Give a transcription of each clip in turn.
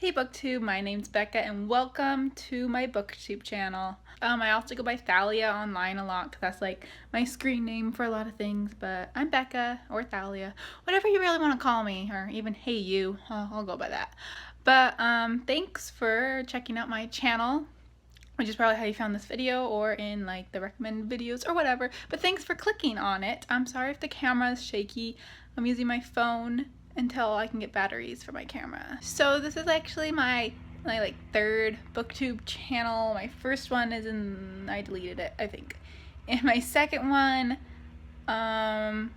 Hey BookTube, my name's Becca and welcome to my BookTube channel. I also go by Thalia online a lot because that's like my screen name for a lot of things, but I'm Becca or Thalia, whatever you really want to call me, or even hey you, I'll go by that. But thanks for checking out my channel, which is probably how you found this video or in like the recommended videos or whatever, but thanks for clicking on it. I'm sorry if the camera is shaky. I'm using my phone until I can get batteries for my camera. So this is actually my like third BookTube channel. My first one is I deleted it, I think. And my second one, I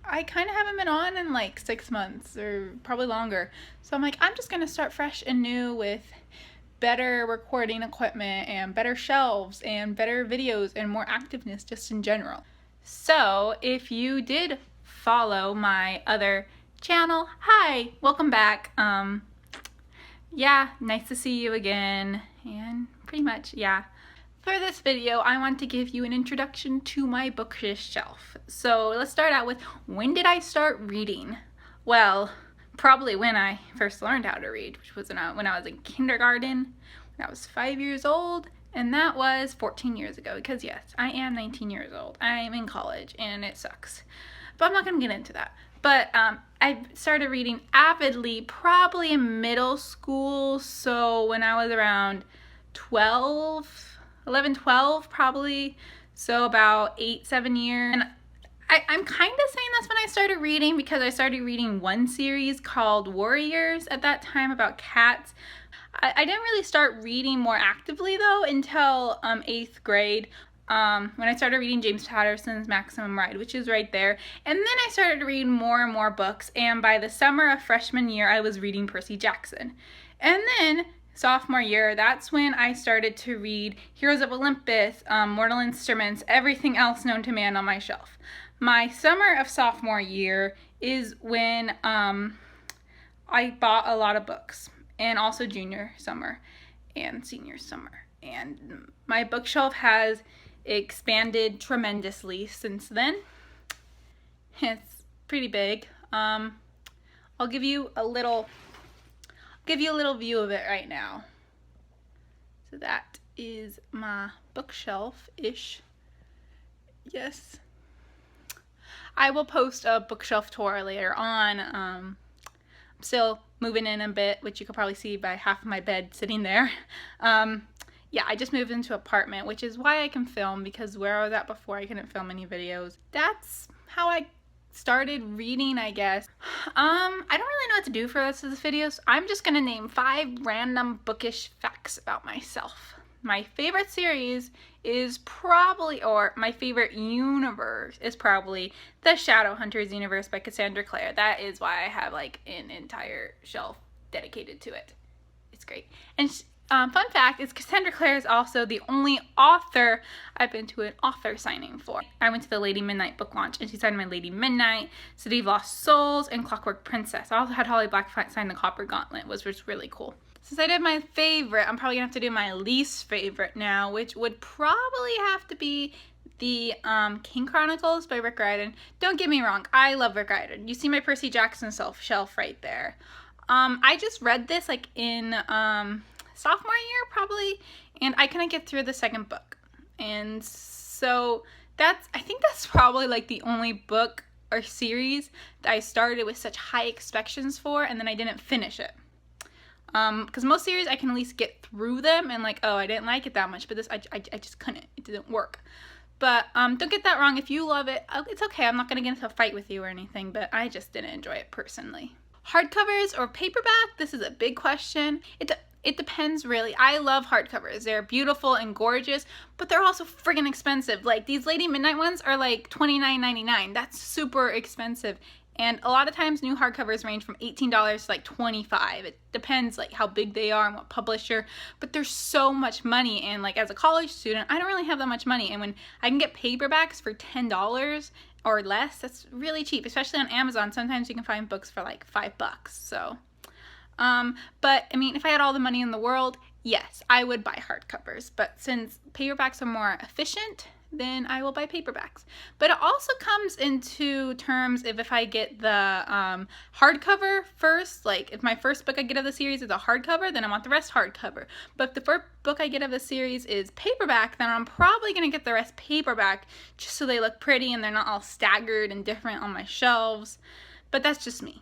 kind of haven't been on in like 6 months or probably longer. So I'm like, I'm just gonna start fresh and new with better recording equipment and better shelves and better videos and more activeness just in general. So if you did follow my other channel, hi, welcome back. Yeah, nice to see you again, and pretty much, yeah. For this video, I want to give you an introduction to my bookshelf. So let's start out with, when did I start reading? Well, probably when I first learned how to read, which was when I was in kindergarten, when I was 5 years old, and that was 14 years ago, because yes, I am 19 years old. I am in college, and it sucks. But I'm not going to get into that. But I started reading avidly probably in middle school, so when I was around 11, 12 probably, so about 8, 7 years. And I'm kind of saying that's when I started reading because I started reading one series called Warriors at that time about cats. I didn't really start reading more actively though until 8th grade. When I started reading James Patterson's Maximum Ride, which is right there. And then I started to read more and more books, and by the summer of freshman year, I was reading Percy Jackson. And then sophomore year, that's when I started to read Heroes of Olympus, Mortal Instruments, everything else known to man on my shelf. My summer of sophomore year is when I bought a lot of books, and also junior summer and senior summer. And my bookshelf has expanded tremendously since then. It's pretty big. I'll give you a little view of it right now. So that is my bookshelf-ish. Yes. I will post a bookshelf tour later on. I'm still moving in a bit, which you could probably see by half of my bed sitting there. Yeah, I just moved into an apartment, which is why I can film, because where I was at before, I couldn't film any videos. That's how I started reading, I guess. I don't really know what to do for the rest of this video, so I'm just gonna name 5 random bookish facts about myself. My favorite series is probably, or my favorite universe is probably the Shadowhunters universe by Cassandra Clare. That is why I have like an entire shelf dedicated to it. It's great. And fun fact is Cassandra Clare is also the only author I've been to an author signing for. I went to the Lady Midnight book launch and she signed my Lady Midnight, City of Lost Souls, and Clockwork Princess. I also had Holly Black sign the Copper Gauntlet, which was really cool. Since I did my favorite, I'm probably gonna have to do my least favorite now, which would probably have to be the King Chronicles by Rick Riordan. Don't get me wrong, I love Rick Riordan. You see my Percy Jackson shelf right there. I just read this like in sophomore year probably, and I couldn't get through the second book, and so I think that's probably like the only book or series that I started with such high expectations for, and then I didn't finish it. Because most series I can at least get through them and like, oh, I didn't like it that much, but this I just couldn't. It didn't work. But don't get that wrong. If you love it, it's okay. I'm not gonna get into a fight with you or anything, but I just didn't enjoy it personally. Hardcovers or paperback? This is a big question. It depends really. I love hardcovers. They're beautiful and gorgeous, but they're also friggin' expensive. Like these Lady Midnight ones are like $29.99. That's super expensive. And a lot of times new hardcovers range from $18 to like $25. It depends like how big they are and what publisher, but there's so much money, and like as a college student, I don't really have that much money, and when I can get paperbacks for $10 or less, that's really cheap, especially on Amazon. Sometimes you can find books for like $5. So but I mean, if I had all the money in the world, yes, I would buy hardcovers, but since paperbacks are more efficient, then I will buy paperbacks. But it also comes into terms if I get the hardcover first, like if my first book I get of the series is a hardcover, then I want the rest hardcover. But if the first book I get of the series is paperback, then I'm probably going to get the rest paperback just so they look pretty and they're not all staggered and different on my shelves. But that's just me.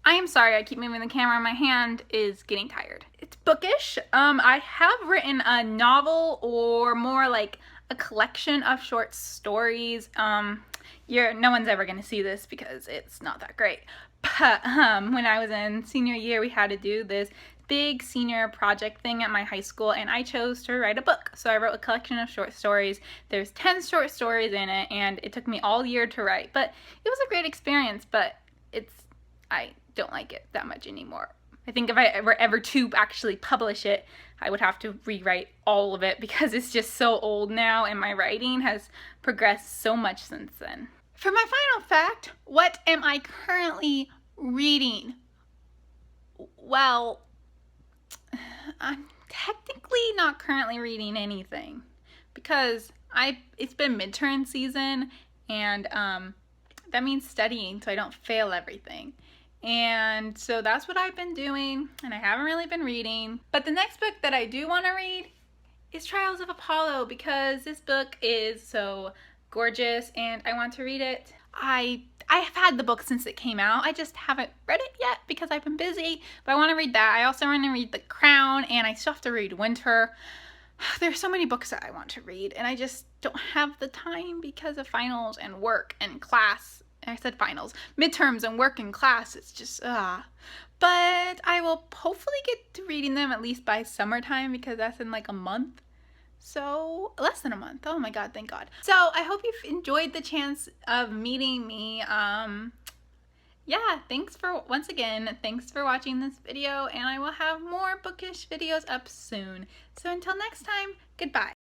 I am sorry I keep moving the camera. My hand is getting tired. It's bookish. I have written a novel, or more like a collection of short stories. No one's ever gonna see this because it's not that great. But when I was in senior year, we had to do this big senior project thing at my high school, and I chose to write a book. So I wrote a collection of short stories. There's 10 short stories in it, and it took me all year to write. But it was a great experience, but I don't like it that much anymore. I think if I were ever to actually publish it, I would have to rewrite all of it because it's just so old now and my writing has progressed so much since then. For my final fact, what am I currently reading? Well, I'm technically not currently reading anything because it's been midterm season, and that means studying so I don't fail everything. And so that's what I've been doing, and I haven't really been reading. But the next book that I do want to read is Trials of Apollo, because this book is so gorgeous and I want to read it. I have had the book since it came out. I just haven't read it yet because I've been busy, but I want to read that. I also want to read The Crown, and I still have to read Winter. There's so many books that I want to read, and I just don't have the time because of finals and work and class. I said finals, midterms and work and class. It's just, But I will hopefully get to reading them at least by summertime, because that's in like a month. So less than a month. Oh my God, thank God. So I hope you've enjoyed the chance of meeting me. Yeah, once again, thanks for watching this video, and I will have more bookish videos up soon. So until next time, goodbye.